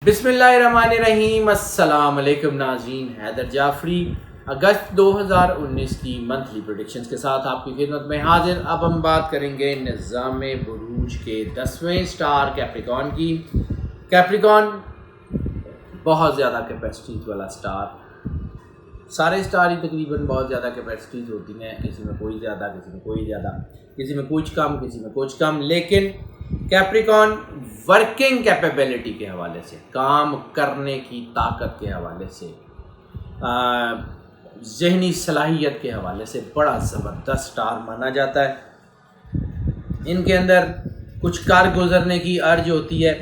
بسم اللہ الرحمن الرحیم۔ السلام علیکم ناظرین، حیدر جعفری اگست 2019 کی منتھلی پریڈکشنز کے ساتھ آپ کی خدمت میں حاضر۔ اب ہم بات کریں گے نظام بروج کے 10ویں سٹار کیپریکان کی۔ کیپریکان بہت زیادہ کیپیسٹیز والا سٹار، سارے سٹار ہی تقریباً بہت زیادہ کیپیسٹیز ہوتی ہیں، کسی میں کوئی زیادہ، کسی میں کوئی زیادہ، کسی میں کچھ کم، کسی میں کچھ کم، لیکن کیپریکان ورکنگ کیپیبلٹی کے حوالے سے، کام کرنے کی طاقت کے حوالے سے، ذہنی صلاحیت کے حوالے سے بڑا زبردست سٹار مانا جاتا ہے۔ ان کے اندر کچھ کار گزرنے کی ارج ہوتی ہے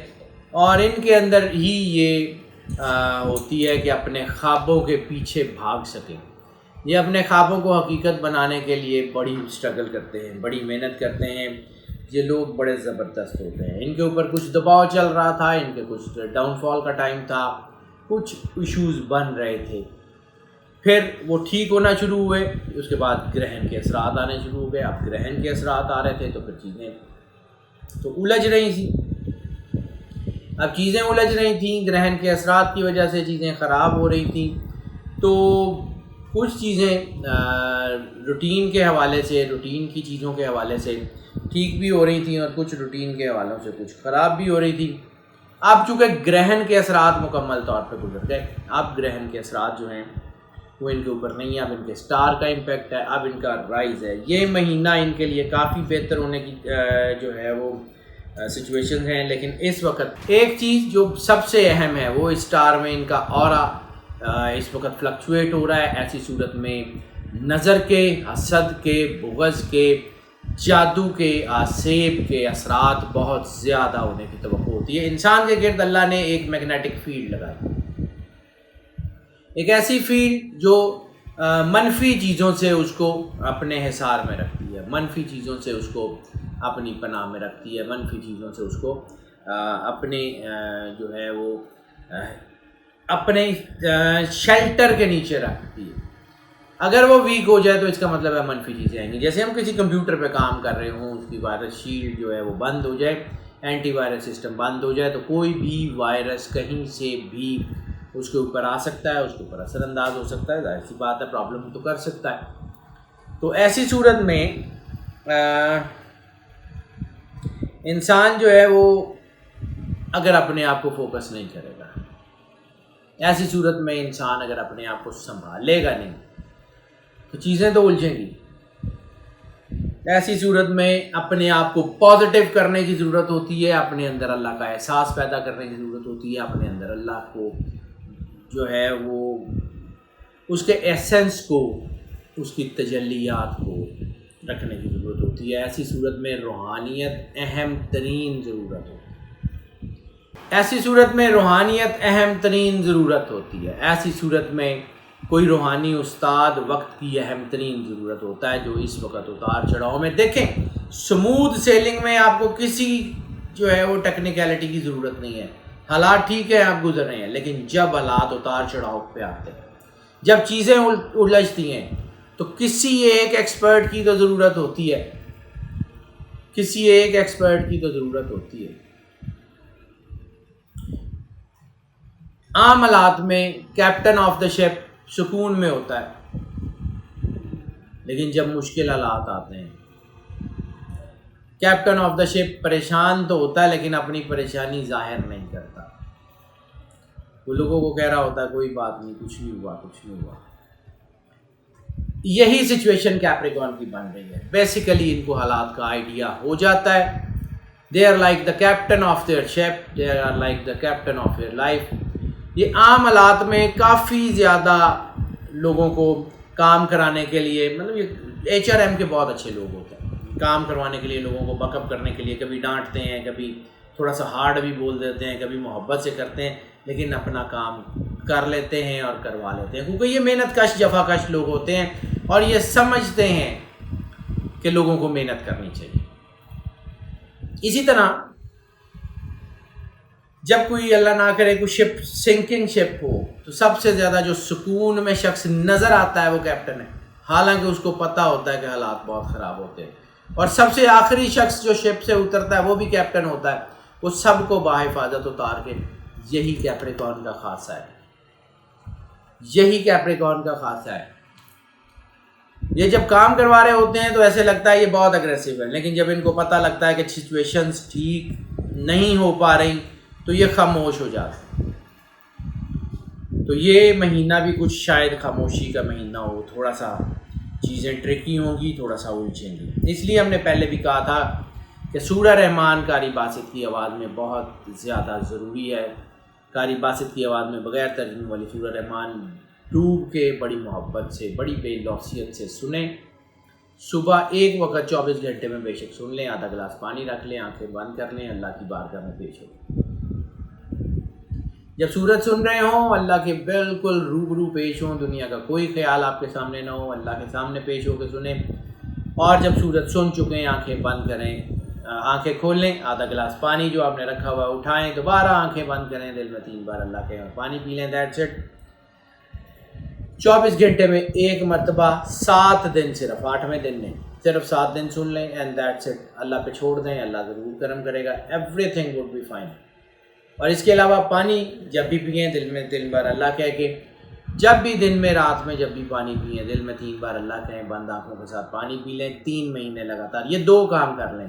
اور ان کے اندر ہی یہ ہوتی ہے کہ اپنے خوابوں کے پیچھے بھاگ سکیں۔ یہ اپنے خوابوں کو حقیقت بنانے کے لیے بڑی اسٹرگل کرتے ہیں، بڑی محنت کرتے ہیں۔ یہ لوگ بڑے زبردست ہوتے ہیں۔ ان کے اوپر کچھ دباؤ چل رہا تھا، ان کے کچھ ڈاؤن فال کا ٹائم تھا، کچھ ایشوز بن رہے تھے، پھر وہ ٹھیک ہونا شروع ہوئے۔ اس کے بعد گرہن کے اثرات آنے شروع ہو گئے۔ اب گرہن کے اثرات آ رہے تھے تو پھر چیزیں تو الجھ رہی تھیں۔ اب چیزیں الجھ رہی تھیں، گرہن کے اثرات کی وجہ سے چیزیں خراب ہو رہی تھیں، تو کچھ چیزیں روٹین کے حوالے سے، روٹین کی چیزوں کے حوالے سے ٹھیک بھی ہو رہی تھیں اور کچھ روٹین کے حوالوں سے کچھ خراب بھی ہو رہی تھی۔ اب چونکہ گرہن کے اثرات مکمل طور پہ گزر گئے، اب گرہن کے اثرات جو ہیں وہ ان کے اوپر نہیں ہیں، اب ان کے سٹار کا امپیکٹ ہے، اب ان کا رائز ہے۔ یہ مہینہ ان کے لیے کافی بہتر ہونے کی جو ہے وہ سچویشن ہیں، لیکن اس وقت ایک چیز جو سب سے اہم ہے وہ اس سٹار میں ان کا اورا اس وقت فلکچویٹ ہو رہا ہے۔ ایسی صورت میں نظر کے، حسد کے، بغض کے، جادو کے، آسیب کے اثرات بہت زیادہ ہونے کی توقع ہوتی ہے۔ انسان کے گرد اللہ نے ایک میگنیٹک فیلڈ لگائی، ایک ایسی فیلڈ جو منفی چیزوں سے اس کو اپنے حصار میں رکھتی ہے، منفی چیزوں سے اس کو اپنی پناہ میں رکھتی ہے، منفی چیزوں سے اس کو اپنے جو ہے وہ اپنے شیلٹر کے نیچے رکھتی ہے۔ اگر وہ ویک ہو جائے تو اس کا مطلب ہے منفی چیزیں آئیں گی۔ جیسے ہم کسی کمپیوٹر پہ کام کر رہے ہوں، اس کی وائرس شیلڈ جو ہے وہ بند ہو جائے، اینٹی وائرس سسٹم بند ہو جائے، تو کوئی بھی وائرس کہیں سے بھی اس کے اوپر آ سکتا ہے، اس کے اوپر اثر انداز ہو سکتا ہے، ظاہر سی بات ہے پرابلم تو کر سکتا ہے۔ تو ایسی صورت میں انسان جو ہے وہ اگر اپنے آپ کو فوکس نہیں کرے گا، ایسی صورت میں انسان اگر اپنے آپ کو سنبھالے گا نہیں تو چیزیں تو الجھیں گی۔ ایسی صورت میں اپنے آپ کو پازیٹیو کرنے کی ضرورت ہوتی ہے، اپنے اندر اللہ کا احساس پیدا کرنے کی ضرورت ہوتی ہے، اپنے اندر اللہ کو جو ہے وہ اس کے ایسنس کو، اس کی تجلیات کو رکھنے کی ضرورت ہوتی ہے۔ ایسی صورت میں روحانیت اہم ترین ضرورت ہوتی ہے۔ ایسی صورت میں روحانیت اہم ترین ضرورت ہوتی ہے۔ ایسی صورت میں کوئی روحانی استاد وقت کی اہم ترین ضرورت ہوتا ہے، جو اس وقت اتار چڑھاؤ میں دیکھیں۔ سموتھ سیلنگ میں آپ کو کسی جو ہے وہ ٹیکنیکلٹی کی ضرورت نہیں ہے، حالات ٹھیک ہے، آپ گزر رہے ہیں، لیکن جب حالات اتار چڑھاؤ پہ آتے ہیں، جب چیزیں الجھتی ہیں، تو کسی ایک ایکسپرٹ کی تو ضرورت ہوتی ہے، کسی ایک ایکسپرٹ کی تو ضرورت ہوتی ہے۔ عام حالات میں کیپٹن آف دا شپ سکون میں ہوتا ہے، لیکن جب مشکل حالات آتے ہیں، کیپٹن آف دا شپ پریشان تو ہوتا ہے لیکن اپنی پریشانی ظاہر نہیں کرتا۔ وہ لوگوں کو کہہ رہا ہوتا ہے کوئی بات نہیں، کچھ نہیں ہوا، کچھ نہیں ہوا۔ یہی سچویشن کیپریکان کی بن رہی ہے۔ بیسیکلی ان کو حالات کا آئیڈیا ہو جاتا ہے۔ They are like the captain of their ship, they are like the captain of their life. یہ عام حالات میں کافی زیادہ لوگوں کو کام کرانے کے لیے، مطلب یہ HRM کے بہت اچھے لوگ ہوتے ہیں، کام کروانے کے لیے، لوگوں کو بیک اپ کرنے کے لیے، کبھی ڈانٹتے ہیں، کبھی تھوڑا سا ہارڈ بھی بول دیتے ہیں، کبھی محبت سے کرتے ہیں، لیکن اپنا کام کر لیتے ہیں اور کروا لیتے ہیں، کیونکہ یہ محنت کش، جفا کش لوگ ہوتے ہیں اور یہ سمجھتے ہیں کہ لوگوں کو محنت کرنی چاہیے۔ اسی طرح جب کوئی اللہ نہ کرے کوئی شپ سنکنگ شپ ہو، تو سب سے زیادہ جو سکون میں شخص نظر آتا ہے وہ کیپٹن ہے، حالانکہ اس کو پتہ ہوتا ہے کہ حالات بہت خراب ہوتے ہیں۔ اور سب سے آخری شخص جو شپ سے اترتا ہے وہ بھی کیپٹن ہوتا ہے، وہ سب کو باحفاظت اتار کے یہی کیپریکارن کا خاصہ ہے، یہی کیپریکارن کا خاصہ ہے۔ یہ جب کام کروا رہے ہوتے ہیں تو ایسے لگتا ہے یہ بہت اگریسو ہے، لیکن جب ان کو پتہ لگتا ہے کہ سچویشنز ٹھیک نہیں ہو پا رہی تو یہ خاموش ہو جاتے ہیں۔ تو یہ مہینہ بھی کچھ شاید خاموشی کا مہینہ ہو، تھوڑا سا چیزیں ٹرکی ہوں گی، تھوڑا سا الجھیں گی۔ اس لیے ہم نے پہلے بھی کہا تھا کہ سورہ رحمان قاری باسط کی آواز میں بہت زیادہ ضروری ہے۔ قاری باسط کی آواز میں بغیر ترجمے والی سورہ رحمان ڈوب کے بڑی محبت سے، بڑی بے لوثیت سے سنیں۔ صبح ایک وقت 24 گھنٹے میں بے شک سن لیں، آدھا گلاس پانی رکھ لیں، آنکھیں بند کر لیں، اللہ کی بارگاہ میں پیش ہو۔ جب سورت سن رہے ہوں اللہ کے بالکل روبرو پیش ہوں، دنیا کا کوئی خیال آپ کے سامنے نہ ہو، اللہ کے سامنے پیش ہو کے سنیں۔ اور جب سورت سن چکیں آنکھیں بند کریں، آنکھیں کھول لیں، آدھا گلاس پانی جو آپ نے رکھا ہوا اٹھائیں، دوبارہ آنکھیں بند کریں، دل میں 3 بار اللہ کے پانی پی لیں، دیٹس اٹ۔ 24 گھنٹے میں ایک مرتبہ 7 دن، صرف 8ویں دن نہیں، صرف 7 دن سن لیں اینڈ دیٹس اٹ۔ اللہ پہ چھوڑ دیں، اللہ ضرور کرم کرے گا، everything would be fine. اور اس کے علاوہ پانی جب بھی پئیں دل میں 3 بار اللہ کہہ کے، جب بھی دن میں رات میں جب بھی پانی پئیں دل میں 3 بار اللہ کہیں، بند آنکھوں کے ساتھ پانی پی لیں 3 مہینے لگاتار۔ یہ 2 کام کر لیں،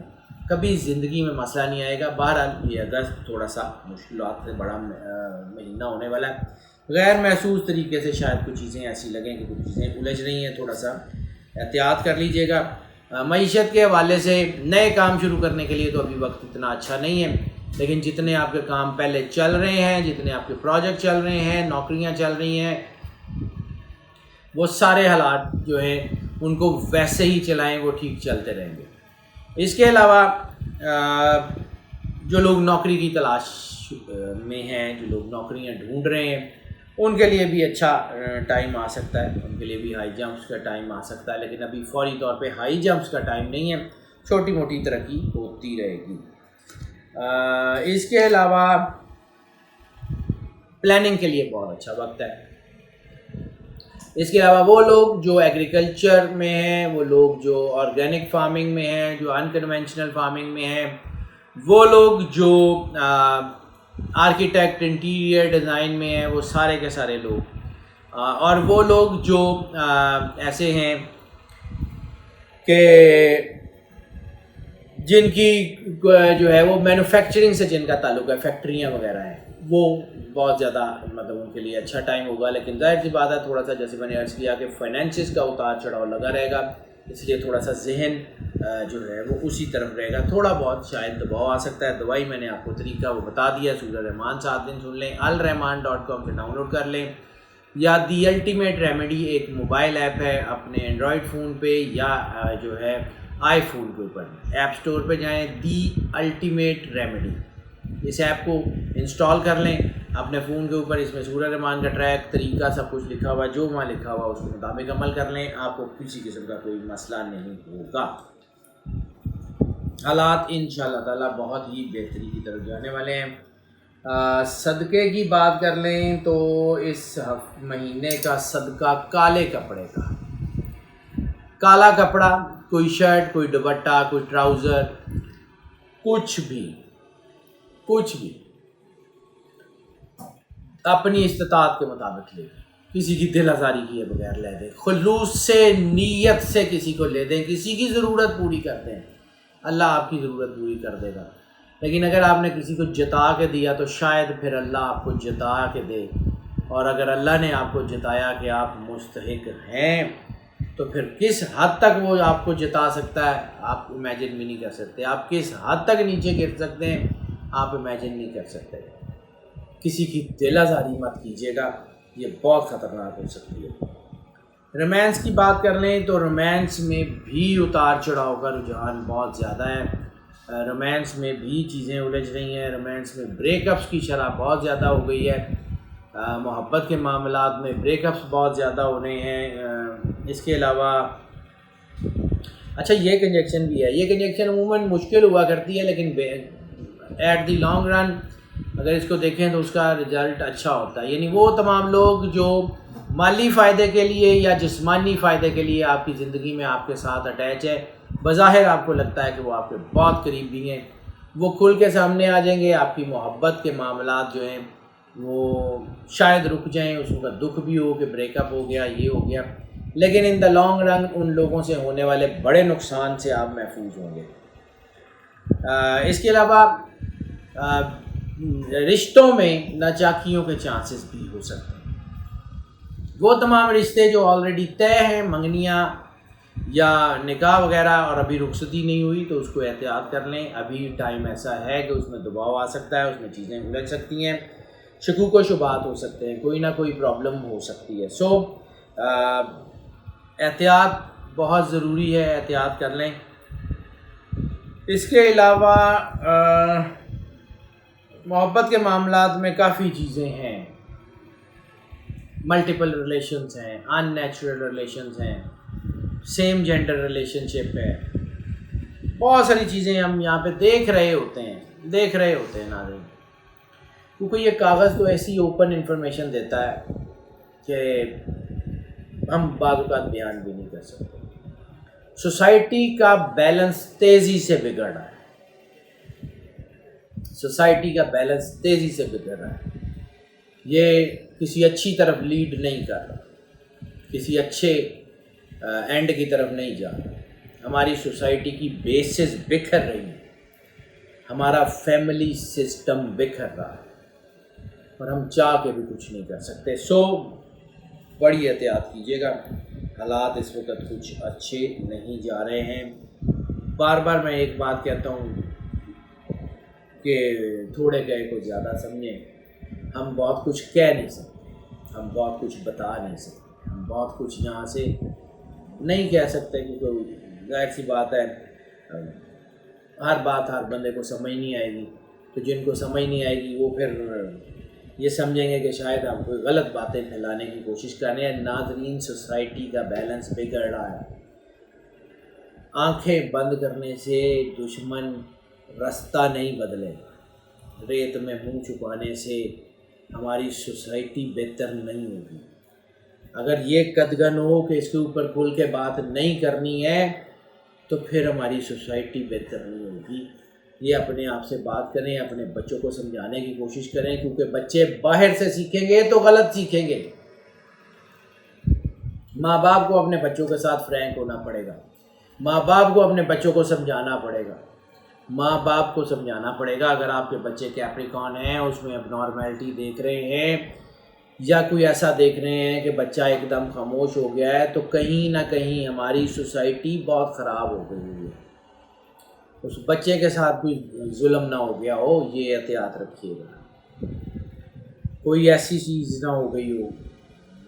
کبھی زندگی میں مسئلہ نہیں آئے گا۔ بہرحال یہ اگست تھوڑا سا مشکلات سے بڑا مہینہ ہونے والا ہے، غیر محسوس طریقے سے شاید کچھ چیزیں ایسی لگیں کہ کچھ چیزیں الجھ رہی ہیں، تھوڑا سا احتیاط کر لیجیے گا۔ معیشت کے حوالے سے نئے کام شروع کرنے کے لیے تو ابھی وقت اتنا اچھا نہیں ہے، لیکن جتنے آپ کے کام پہلے چل رہے ہیں، جتنے آپ کے پروجیکٹ چل رہے ہیں، نوکریاں چل رہی ہیں، وہ سارے حالات جو ہیں ان کو ویسے ہی چلائیں، وہ ٹھیک چلتے رہیں گے۔ اس کے علاوہ جو لوگ نوکری کی تلاش میں ہیں، جو لوگ نوکریاں ڈھونڈ رہے ہیں، ان کے لیے بھی اچھا ٹائم آ سکتا ہے، ان کے لیے بھی ہائی جمپس کا ٹائم آ سکتا ہے، لیکن ابھی فوری طور پہ ہائی جمپس کا ٹائم نہیں ہے، چھوٹی موٹی ترقی ہوتی رہے گی۔ اس کے علاوہ پلاننگ کے لیے بہت اچھا وقت ہے۔ اس کے علاوہ وہ لوگ جو ایگریکلچر میں ہیں، وہ لوگ جو آرگینک فارمنگ میں ہیں، جو انکنونشنل فارمنگ میں ہیں، وہ لوگ جو آرکیٹیکٹ انٹیریئر ڈیزائن میں ہیں، وہ سارے کے سارے لوگ، اور وہ لوگ جو ایسے ہیں کہ جن کی جو ہے وہ مینوفیکچرنگ سے جن کا تعلق ہے، فیکٹریاں وغیرہ ہیں، وہ بہت زیادہ مطلب ان کے لیے اچھا ٹائم ہوگا۔ لیکن ظاہر سی بات ہے تھوڑا سا جیسے میں نے عرض کیا کہ فائنینسز کا اتار چڑھاؤ لگا رہے گا، اس لیے تھوڑا سا ذہن جو ہے وہ اسی طرف رہے گا، تھوڑا بہت شاید دباؤ آ سکتا ہے۔ دوائی میں نے آپ کو طریقہ وہ بتا دیا، سورہ رحمان 7 دن سن لیں، الرحمان.com سے ڈاؤن لوڈ کر لیں، یا دی الٹیمیٹ ریمیڈی ایک موبائل ایپ ہے، اپنے اینڈرائڈ فون پہ یا جو ہے آئی فون کے اوپر ایپ سٹور پہ جائیں، دی الٹیمیٹ ریمیڈی، اس ایپ کو انسٹال کر لیں اپنے فون کے اوپر۔ اس میں سورہ رحمان کا ٹریک، طریقہ، سب کچھ لکھا ہوا ہے، جو وہاں لکھا ہوا اس کے مطابق عمل کر لیں، آپ کو کسی قسم کا کوئی مسئلہ نہیں ہوگا۔ حالات انشاءاللہ تعالیٰ بہت ہی بہتری کی طرف جانے والے ہیں۔ صدقے کی بات کر لیں تو اس مہینے کا صدقہ کالے کپڑے کا، کالا کپڑا، کوئی شرٹ، کوئی دوپٹہ، کوئی ٹراؤزر، کچھ بھی اپنی استطاعت کے مطابق لے دیں، کسی کی دل آزاری کیے بغیر لے دیں، خلوص سے، نیت سے کسی کو لے دیں، کسی کی ضرورت پوری کر دیں، اللہ آپ کی ضرورت پوری کر دے گا۔ لیکن اگر آپ نے کسی کو جتا کے دیا تو شاید پھر اللہ آپ کو جتا کے دے، اور اگر اللہ نے آپ کو جتایا کہ آپ مستحق ہیں تو پھر کس حد تک وہ آپ کو جتا سکتا ہے آپ امیجن بھی نہیں کر سکتے، آپ کس حد تک نیچے گر سکتے ہیں آپ امیجن نہیں کر سکتے۔ کسی کی دل آزاری مت کیجیے گا، یہ بہت خطرناک ہو سکتی ہے۔ رومانس کی بات کر لیں تو رومانس میں بھی اتار چڑھاؤ کا رجحان بہت زیادہ ہے، رومانس میں بھی چیزیں الجھ رہی ہیں، رومانس میں بریک اپس کی شرح بہت زیادہ ہو گئی ہے، محبت کے معاملات میں بریک اپس بہت زیادہ ہو رہے ہیں۔ اس کے علاوہ اچھا یہ کنجیکشن بھی ہے، یہ کنجیکشن عموماً مشکل ہوا کرتی ہے، لیکن ایٹ دی لانگ رن اگر اس کو دیکھیں تو اس کا رزلٹ اچھا ہوتا ہے۔ یعنی وہ تمام لوگ جو مالی فائدے کے لیے یا جسمانی فائدے کے لیے آپ کی زندگی میں آپ کے ساتھ اٹیچ ہے، بظاہر آپ کو لگتا ہے کہ وہ آپ کے بہت قریب بھی ہیں، وہ کھل کے سامنے آ جائیں گے، آپ کی محبت کے معاملات جو ہیں وہ شاید رک جائیں، اس کا دکھ بھی ہو کہ بریک اپ ہو گیا، یہ ہو گیا، لیکن ان دا لانگ رن ان لوگوں سے ہونے والے بڑے نقصان سے آپ محفوظ ہوں گے۔ اس کے علاوہ رشتوں میں ناچاکیوں کے چانسز بھی ہو سکتے ہیں۔ وہ تمام رشتے جو آلریڈی طے ہیں، منگنیاں یا نکاح وغیرہ، اور ابھی رخصتی نہیں ہوئی تو اس کو احتیاط کر لیں۔ ابھی ٹائم ایسا ہے کہ اس میں دباؤ آ سکتا ہے، اس میں چیزیں الجھ سکتی ہیں، شکوک و شبہات ہو سکتے ہیں، کوئی نہ کوئی پرابلم ہو سکتی ہے۔ سو احتیاط بہت ضروری ہے، احتیاط کر لیں۔ اس کے علاوہ محبت کے معاملات میں کافی چیزیں ہیں، ملٹیپل ریلیشنز ہیں، ان نیچرل ریلیشنز ہیں، سیم جینڈر ریلیشن شپ ہے، بہت ساری چیزیں ہم یہاں پہ دیکھ رہے ہوتے ہیں ناظرین، کیونکہ یہ کاغذ تو ایسی اوپن انفارمیشن دیتا ہے کہ ہم بعض اوقات بیان بھی نہیں کر سکتے۔ سوسائٹی کا بیلنس تیزی سے بگڑ رہا ہے، سوسائٹی کا بیلنس تیزی سے بگڑ رہا ہے، یہ کسی اچھی طرف لیڈ نہیں کر رہا، کسی اچھے اینڈ کی طرف نہیں جا رہا۔ ہماری سوسائٹی کی بیسز بکھر رہی ہیں، ہمارا فیملی سسٹم بکھر رہا ہے، اور ہم چاہ کے بھی کچھ نہیں کر سکتے۔ سو بڑی احتیاط کیجیے گا، حالات اس وقت کچھ اچھے نہیں جا رہے ہیں۔ بار بار میں ایک بات کہتا ہوں کہ تھوڑے گئے کو زیادہ سمجھیں۔ ہم بہت کچھ کہہ نہیں سکتے، ہم بہت کچھ بتا نہیں سکتے، ہم بہت کچھ یہاں سے نہیں کہہ سکتے، کیونکہ ظاہر سی بات ہے ہر بات ہر بندے کو سمجھ نہیں آئے گی، تو جن کو سمجھ نہیں آئے گی وہ پھر یہ سمجھیں گے کہ شاید ہم کوئی غلط باتیں پھیلانے کی کوشش کر رہے ہیں۔ ناظرین، سوسائٹی کا بیلنس بگڑ رہا ہے، آنکھیں بند کرنے سے دشمن رستہ نہیں بدلے، ریت میں منہ چھپانے سے ہماری سوسائٹی بہتر نہیں ہوگی۔ اگر یہ قدغن ہو کہ اس کے اوپر کھل کے بات نہیں کرنی ہے تو پھر ہماری سوسائٹی بہتر نہیں ہوگی۔ یہ اپنے آپ سے بات کریں، اپنے بچوں کو سمجھانے کی کوشش کریں، کیونکہ بچے باہر سے سیکھیں گے تو غلط سیکھیں گے۔ ماں باپ کو اپنے بچوں کے ساتھ فرینک ہونا پڑے گا، ماں باپ کو اپنے بچوں کو سمجھانا پڑے گا، ماں باپ کو سمجھانا پڑے گا۔ اگر آپ کے بچے کیپریکان ہیں، اس میں اب نارمیلٹی دیکھ رہے ہیں، یا کوئی ایسا دیکھ رہے ہیں کہ بچہ ایک دم خاموش ہو گیا ہے، تو کہیں نہ کہیں ہماری سوسائٹی بہت خراب ہو گئی ہے، اس بچے کے ساتھ کوئی ظلم نہ ہو گیا ہو، یہ احتیاط رکھیے گا۔ کوئی ایسی چیز نہ ہو گئی ہو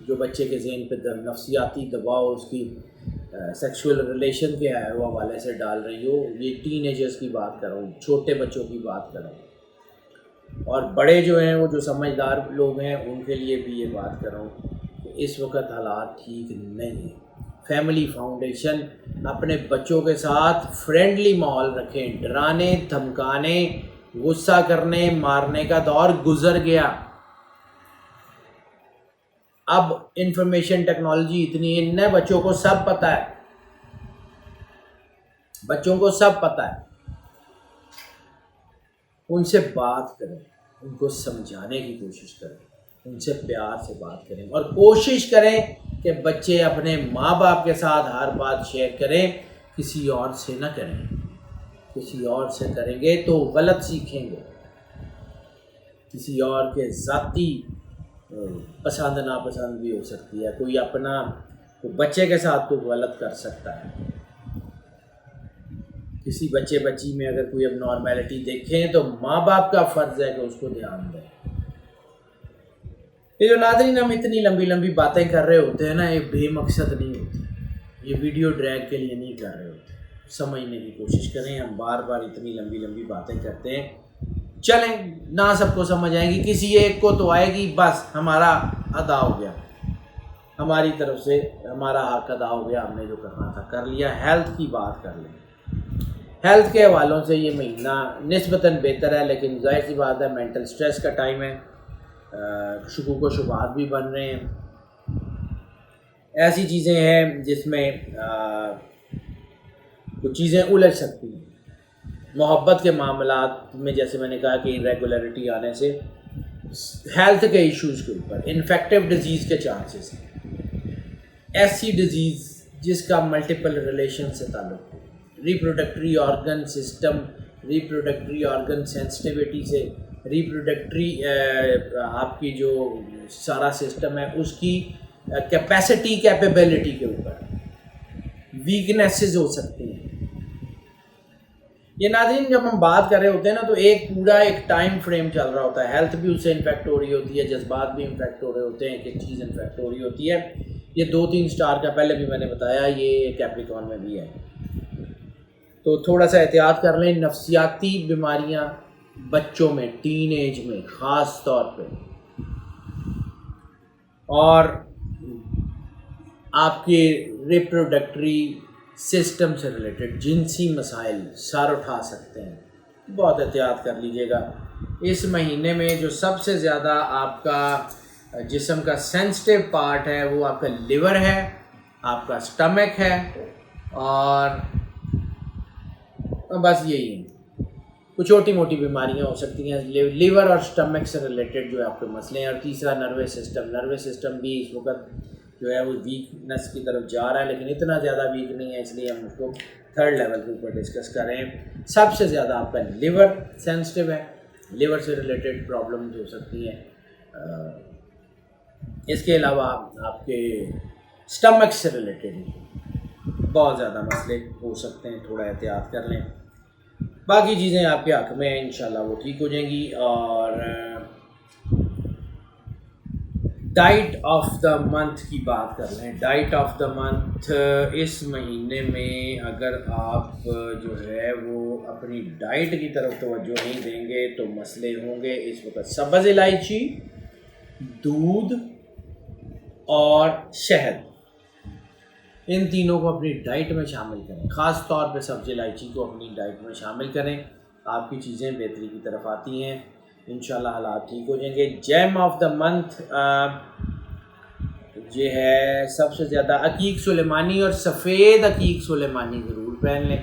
جو بچے کے ذہن پہ نفسیاتی دباؤ اس کی سیکشول ریلیشن کے حوالے سے ڈال رہی ہو۔ یہ ٹین ایجرز کی بات کر رہا ہوں، چھوٹے بچوں کی بات کر رہا ہوں، اور بڑے جو ہیں وہ جو سمجھدار لوگ ہیں ان کے لیے بھی یہ بات کر رہا ہوں کہ اس وقت حالات ٹھیک نہیں ہیں۔ فیملی فاؤنڈیشن اپنے بچوں کے ساتھ فرینڈلی ماحول رکھیں، ڈرانے دھمکانے غصہ کرنے مارنے کا دور گزر گیا۔ اب انفارمیشن ٹیکنالوجی اتنی ہے، نئے بچوں کو سب پتہ ہے، بچوں کو سب پتہ ہے۔ ان سے بات کریں، ان کو سمجھانے کی کوشش کریں، ان سے پیار سے بات کریں، اور کوشش کریں کہ بچے اپنے ماں باپ کے ساتھ ہر بات شیئر کریں، کسی اور سے نہ کریں۔ کسی اور سے کریں گے تو غلط سیکھیں گے، کسی اور کے ذاتی پسند ناپسند بھی ہو سکتی ہے، کوئی اپنا بچے کے ساتھ کوئی غلط کر سکتا ہے۔ کسی بچے بچی میں اگر کوئی اب نارمیلٹی دیکھیں تو ماں باپ کا فرض ہے کہ اس کو دھیان دیں۔ یہ جو ناظرین ہم اتنی لمبی لمبی باتیں کر رہے ہوتے ہیں نا، یہ بے مقصد نہیں ہوتی، یہ ویڈیو ڈریگ کے لیے نہیں کر رہے ہوتے۔ سمجھنے کی کوشش کریں، ہم بار بار اتنی لمبی لمبی باتیں کرتے ہیں، چلیں نہ سب کو سمجھ آئیں گی، کسی ایک کو تو آئے گی، بس ہمارا ادا ہو گیا، ہماری طرف سے ہمارا حق ادا ہو گیا، ہم نے جو کرنا تھا کر لیا۔ ہیلتھ کی بات کر لیں، ہیلتھ کے حوالوں سے یہ مہینہ نسبتاً بہتر ہے، لیکن ظاہر سی بات ہے مینٹل سٹریس کا ٹائم ہے، شکوک و شبہات بھی بن رہے ہیں، ایسی چیزیں ہیں جس میں کچھ چیزیں الجھ سکتی ہیں۔ محبت کے معاملات میں جیسے میں نے کہا کہ ریگولیرٹی آنے سے ہیلتھ کے ایشوز کے اوپر، انفیکٹو ڈیزیز کے چانسز، ایسی ڈیزیز جس کا ملٹیپل ریلیشن سے تعلق ہو، ریپروڈکٹری آرگن سسٹم، ریپروڈکٹری آرگن سینسٹیوٹی سے، ریپروڈکٹری آپ کی جو سارا سسٹم ہے اس کی کیپیسٹی کیپیبلٹی کے اوپر ویکنیسز ہو سکتی ہیں۔ یہ ناظرین جب ہم بات کر رہے ہوتے ہیں نا تو ایک پورا ایک ٹائم فریم چل رہا ہوتا ہے، ہیلتھ بھی اس سے انفیکٹ ہو رہی ہوتی ہے، جذبات بھی انفیکٹ ہو رہے ہوتے ہیں، ایک چیز انفیکٹ ہو رہی ہوتی ہے۔ یہ 2-3 سٹار کا پہلے بھی میں نے بتایا، یہ کیپریکارن میں بھی ہے، تو تھوڑا سا احتیاط کر لیں۔ نفسیاتی بیماریاں بچوں میں، ٹین ایج میں خاص طور پہ، اور آپ کے ریپروڈکٹری سسٹم سے ریلیٹڈ جنسی مسائل سر اٹھا سکتے ہیں، بہت احتیاط کر لیجیے گا۔ اس مہینے میں جو سب سے زیادہ آپ کا جسم کا سینسٹیو پارٹ ہے وہ آپ کا لیور ہے، آپ کا سٹمک ہے، اور بس یہی ہے۔ کچھ چھوٹی موٹی بیماریاں ہو سکتی ہیں لیور اور سٹمک سے ریلیٹڈ جو آپ کے مسئلے ہیں، اور تیسرا نروس سسٹم بھی اس وقت جو ہے وہ ویکنس کی طرف جا رہا ہے، لیکن اتنا زیادہ ویک نہیں ہے، اس لیے ہم اس کو 3rd لیول کے اوپر ڈسکس کر رہے ہیں۔ سب سے زیادہ آپ کا لیور سینسٹیو ہے، لیور سے ریلیٹڈ پرابلمز ہو سکتی ہیں۔ اس کے علاوہ آپ کے سٹمک سے ریلیٹڈ بہت زیادہ مسئلے ہو سکتے ہیں، تھوڑا احتیاط کر لیں۔ باقی چیزیں آپ کے حق میں ہیں، انشاءاللہ وہ ٹھیک ہو جائیں گی۔ اور ڈائٹ آف دا منتھ کی بات کر لیں۔ ڈائٹ آف دا منتھ، اس مہینے میں اگر آپ جو ہے وہ اپنی ڈائٹ کی طرف توجہ نہیں دیں گے تو مسئلے ہوں گے۔ اس وقت سبز الائچی، دودھ اور شہد، ان تینوں کو اپنی ڈائٹ میں شامل کریں، خاص طور پہ سبز الائچی کو اپنی ڈائٹ میں شامل کریں، آپ کی چیزیں بہتری کی طرف آتی ہیں، انشاءاللہ حالات ٹھیک ہو جائیں گے۔ جیم آف دا منتھ یہ ہے سب سے زیادہ عقیق سلیمانی، اور سفید عقیق سلیمانی ضرور پہن لیں،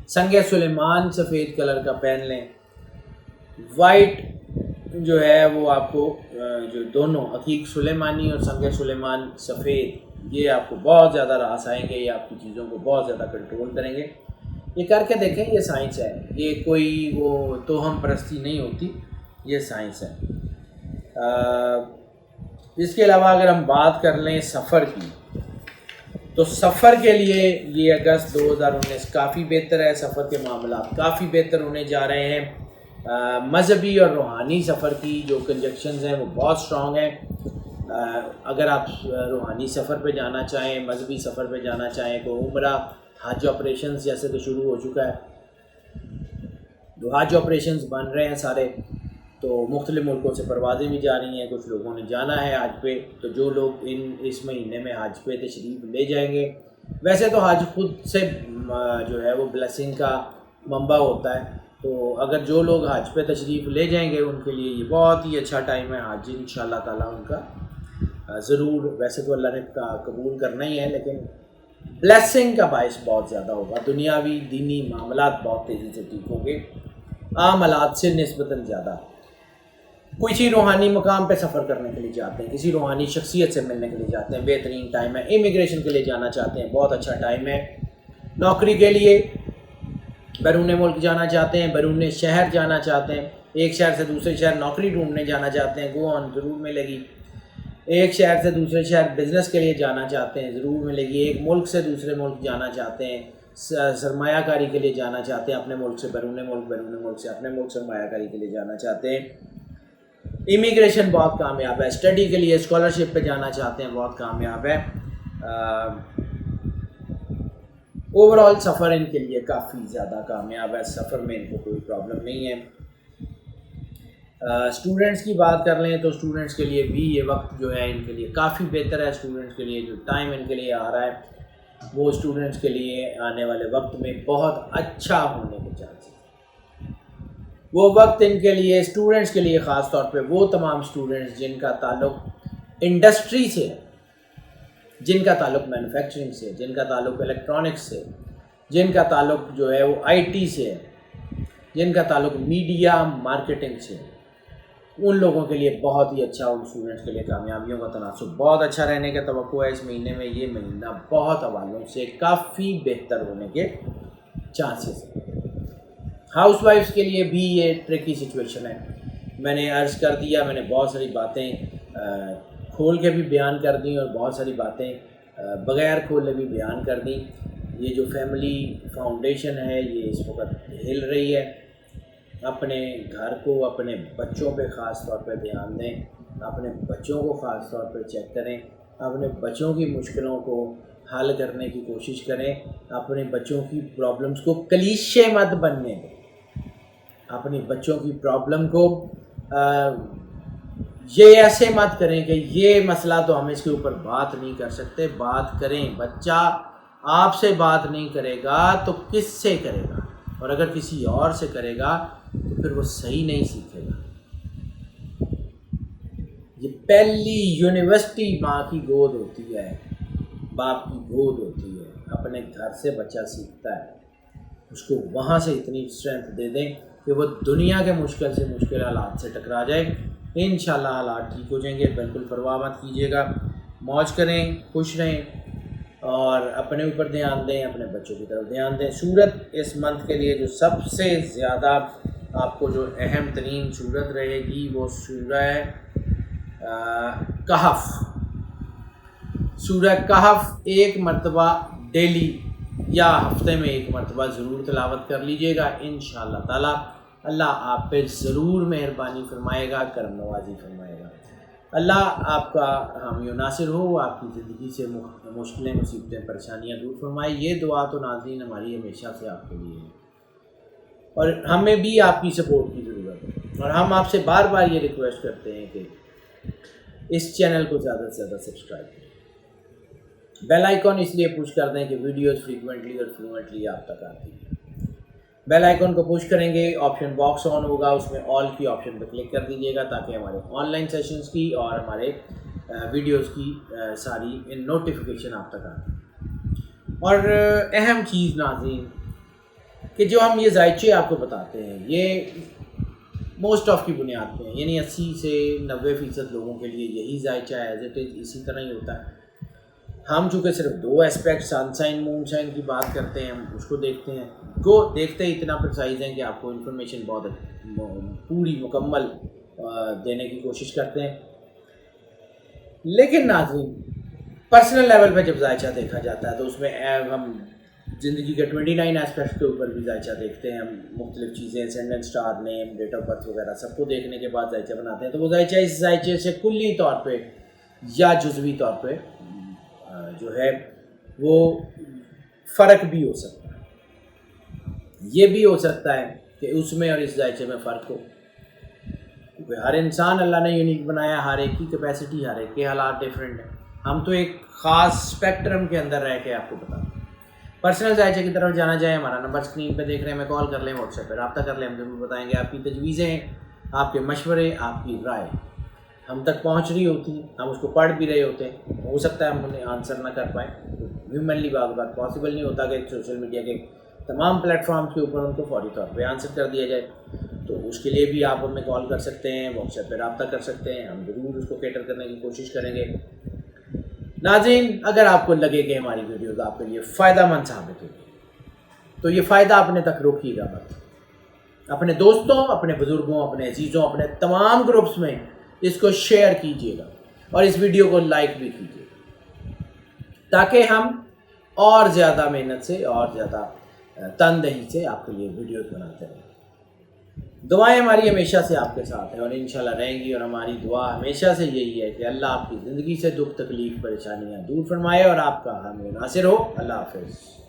سنگ سلیمان سفید کلر کا پہن لیں۔ وائٹ جو ہے وہ آپ کو جو دونوں عقیق سلیمانی اور سنگ سلیمان سفید، یہ آپ کو بہت زیادہ راس آئیں گے، یہ آپ کی چیزوں کو بہت زیادہ کنٹرول کریں گے۔ یہ کر کے دیکھیں، یہ سائنس ہے، یہ کوئی وہ توہم پرستی نہیں ہوتی، یہ سائنس ہے۔ اس کے علاوہ اگر ہم بات کر لیں سفر کی، تو سفر کے لیے یہ اگست 2019 کافی بہتر ہے، سفر کے معاملات کافی بہتر ہونے جا رہے ہیں۔ مذہبی اور روحانی سفر کی جو کنجکشنز ہیں وہ بہت سٹرونگ ہیں۔ اگر آپ روحانی سفر پہ جانا چاہیں، مذہبی سفر پہ جانا چاہیں، تو عمرہ حج آپریشنز جیسے تو شروع ہو چکا ہے، جو حج آپریشنز بن رہے ہیں سارے، تو مختلف ملکوں سے پروازیں بھی جا رہی ہیں، کچھ لوگوں نے جانا ہے حج پہ، تو جو لوگ اس مہینے میں حج پہ تشریف لے جائیں گے، ویسے تو حج خود سے جو ہے وہ بلیسنگ کا منبع ہوتا ہے، تو اگر جو لوگ حج پہ تشریف لے جائیں گے ان کے لیے یہ بہت ہی اچھا ٹائم ہے حج، انشاءاللہ تعالیٰ ان کا ضرور، ویسے تو اللہ نے قبول کرنا ہی ہے، لیکن بلیسنگ کا باعث بہت زیادہ ہوگا، دنیاوی دینی معاملات بہت تیزی سے ٹھیک ہوں گے، عام حالات سے نسبتاً زیادہ۔ کسی روحانی مقام پہ سفر کرنے کے لیے جاتے ہیں، کسی روحانی شخصیت سے ملنے کے لیے جاتے ہیں، بہترین ٹائم ہے۔ امیگریشن کے لیے جانا چاہتے ہیں، بہت اچھا ٹائم ہے۔ نوکری کے لیے بیرون ملک جانا چاہتے ہیں، بیرون شہر جانا چاہتے ہیں، ایک شہر سے دوسرے شہر نوکری ڈھونڈنے جانا چاہتے ہیں، گو آن، ضرور ملے گی۔ ایک شہر سے دوسرے شہر بزنس کے لیے جانا چاہتے ہیں، ضرور ملے گی۔ ایک ملک سے دوسرے ملک جانا چاہتے ہیں، سرمایہ کاری کے لیے جانا چاہتے ہیں، اپنے ملک سے بیرون ملک، بیرون ملک سے اپنے ملک سرمایہ کاری کے لیے جانا چاہتے ہیں، امیگریشن بہت کامیاب ہے۔ اسٹڈی کے لیے اسکالرشپ پہ جانا چاہتے ہیں، بہت کامیاب ہے۔ اوور آل سفر ان کے لیے کافی زیادہ کامیاب ہے، سفر میں ان کو کوئی پرابلم نہیں ہے۔ اسٹوڈنٹس کی بات کر لیں تو اسٹوڈنٹس کے لیے بھی یہ وقت جو ہے ان کے لیے کافی بہتر ہے۔ اسٹوڈنٹس کے لیے جو ٹائم ان کے لیے آ رہا ہے وہ اسٹوڈنٹس کے لیے آنے والے وقت میں بہت اچھا ہونے کے چانس ہیں۔ وہ وقت ان کے لیے، اسٹوڈنٹس کے لیے خاص طور پہ، وہ تمام اسٹوڈنٹس جن کا تعلق انڈسٹری سے، جن کا تعلق مینوفیکچرنگ سے، جن کا تعلق الیکٹرانکس سے، جن کا تعلق جو ہے وہ آئی ٹی سے، جن کا تعلق میڈیا مارکیٹنگ سے، ان لوگوں کے لیے بہت ہی اچھا، ان اسٹوڈنٹس کے لیے کامیابیوں کا تناسب بہت اچھا رہنے کا توقع ہے اس مہینے میں. یہ مہینہ بہت حوالوں سے کافی بہتر ہونے کے چانسز ہیں. ہاؤس وائفس کے لیے بھی یہ ٹرکی سچویشن ہے. میں نے عرض کر دیا، میں نے بہت ساری باتیں کھول کے بھی بیان کر دیں اور بہت ساری باتیں بغیر کھولے بھی بیان کر دیں. یہ جو فیملی فاؤنڈیشن ہے یہ اس وقت ہل رہی ہے. اپنے گھر کو، اپنے بچوں پہ خاص طور پہ دھیان دیں، اپنے بچوں کو خاص طور پہ چیک کریں، اپنے بچوں کی مشکلوں کو حل کرنے کی کوشش کریں، اپنے بچوں کی پرابلمس کو کلیشے مت بننے دیں. اپنی بچوں کی پرابلم کو یہ ایسے مت کریں کہ یہ مسئلہ تو ہم اس کے اوپر بات نہیں کر سکتے. بات کریں. بچہ آپ سے بات نہیں کرے گا تو کس سے کرے گا؟ اور اگر کسی اور سے کرے گا تو پھر وہ صحیح نہیں سیکھے گا. یہ پہلی یونیورسٹی ماں کی گود ہوتی ہے، باپ کی گود ہوتی ہے. اپنے گھر سے بچہ سیکھتا ہے. اس کو وہاں سے اتنی اسٹرینتھ دے دیں کہ وہ دنیا کے مشکل سے مشکل حالات سے ٹکرا جائے. انشاءاللہ حالات ٹھیک ہو جائیں گے. بالکل پرواہ مت کیجیے گا. موج کریں، خوش رہیں اور اپنے اوپر دھیان دیں، اپنے بچوں کی طرف دھیان دیں. سورت اس منتھ کے لیے جو سب سے زیادہ آپ کو جو اہم ترین سورت رہے گی وہ سورہ کہف. سورہ کہف ایک مرتبہ ڈیلی یا ہفتے میں ایک مرتبہ ضرور تلاوت کر لیجئے گا. انشاءاللہ تعالی اللہ آپ پہ ضرور مہربانی فرمائے گا، کرم نوازی فرمائے گا. اللہ آپ کا حامی و ناصر ہو، آپ کی زندگی سے مشکلیں، مصیبتیں، پریشانیاں دور فرمائے. یہ دعا تو ناظرین ہماری ہمیشہ سے آپ کے لیے ہے اور ہمیں بھی آپ کی سپورٹ کی ضرورت ہے. اور ہم آپ سے بار بار یہ ریکویسٹ کرتے ہیں کہ اس چینل کو زیادہ سے زیادہ سبسکرائب کریں. بیل آئیکن اس لیے پوش کر دیں کہ ویڈیوز فریکوینٹلی اور فلوئنٹلی آپ تک آتی ہیں. بیل آئیکن کو پوش کریں گے، آپشن باکس آن ہوگا، اس میں آل کی آپشن پہ کلک کر دیجیے گا تاکہ ہمارے آن لائن سیشنز کی اور ہمارے ویڈیوز کی ساری نوٹیفیکیشن آپ تک آتی ہے. اور اہم چیز ناظرین کہ جو ہم یہ ذائچے آپ کو بتاتے ہیں یہ موسٹ آف کی بنیاد پہ ہیں، یعنی 80 سے 90% لوگوں کے لیے یہی ذائچہ ہے. ایز اٹ از اسی طرح ہی ہوتا ہے. ہم چونکہ صرف 2 اسپیکٹ سن سائن مون سائن کی بات کرتے ہیں، ہم اس کو دیکھتے ہیں، دیکھتے ہی اتنا پرسائز ہیں کہ آپ کو انفارمیشن بہت پوری مکمل دینے کی کوشش کرتے ہیں. لیکن ناظرین پرسنل لیول پہ جب ذائچہ دیکھا جاتا ہے تو اس میں ہم زندگی کے 29 اسپیکٹس کے اوپر بھی ذائچہ دیکھتے ہیں. ہم مختلف چیزیں، سینڈنٹ star name, date of birth وغیرہ سب کو دیکھنے کے بعد ذائچہ بناتے ہیں. تو وہ ذائچہ اس ذائچے سے کلی طور پہ یا جزوی طور پہ جو ہے وہ فرق بھی ہو سکتا ہے. یہ بھی ہو سکتا ہے کہ اس میں اور اس ذائچے میں فرق ہو، کیونکہ ہر انسان اللہ نے یونیک بنایا. ہر ایک کی کیپیسٹی، ہر ایک کے حالات ڈیفرنٹ ہیں. ہم تو ایک خاص اسپیکٹرم کے اندر رہ کے آپ کو بتاتے ہیں. پرسنل ذائچے کی طرف جانا جائے، ہمارا نمبر اسکرین پہ دیکھ رہے ہیں، میں کال کر لیں، واٹس ایپ پہ رابطہ کر لیں. ہم ضرور بتائیں گے. آپ کی تجویزیں، آپ کے مشورے، آپ کی رائے ہم تک پہنچ رہی ہوتی ہیں، ہم اس کو پڑھ بھی رہے ہوتے ہیں. ہو سکتا ہے ہم انہیں آنسر نہ کر پائیں. ہیومنلی بات پاسبل نہیں ہوتا کہ سوشل میڈیا کے تمام پلیٹ فارمز کے اوپر ان کو فوری طور پہ آنسر کر دیا جائے. تو اس کے لیے بھی آپ ہمیں کال کر سکتے ہیں، واٹس ایپ پہ رابطہ کر سکتے ہیں. ہم ضرور اس کو کیٹر کرنے کی کوشش کریں گے. ناظرین اگر آپ کو لگے کہ ہماری ویڈیوز آپ کے لیے فائدہ مند ثابت ہوگی تو یہ فائدہ اپنے تک روکیے گا مت. اپنے دوستوں، اپنے بزرگوں، اپنے عزیزوں، اپنے تمام گروپس میں اس کو شیئر کیجیے گا اور اس ویڈیو کو لائک بھی کیجیے گا تاکہ ہم اور زیادہ محنت سے اور زیادہ تندہی سے آپ کے لیے ویڈیوز بناتے رہیں. دعائیں ہماری ہمیشہ سے آپ کے ساتھ ہیں اور انشاءاللہ رہیں گی. اور ہماری دعا ہمیشہ سے یہی ہے کہ اللہ آپ کی زندگی سے دکھ تکلیف پریشانیاں دور فرمائے اور آپ کا حامی و ناصر ہو. اللہ حافظ.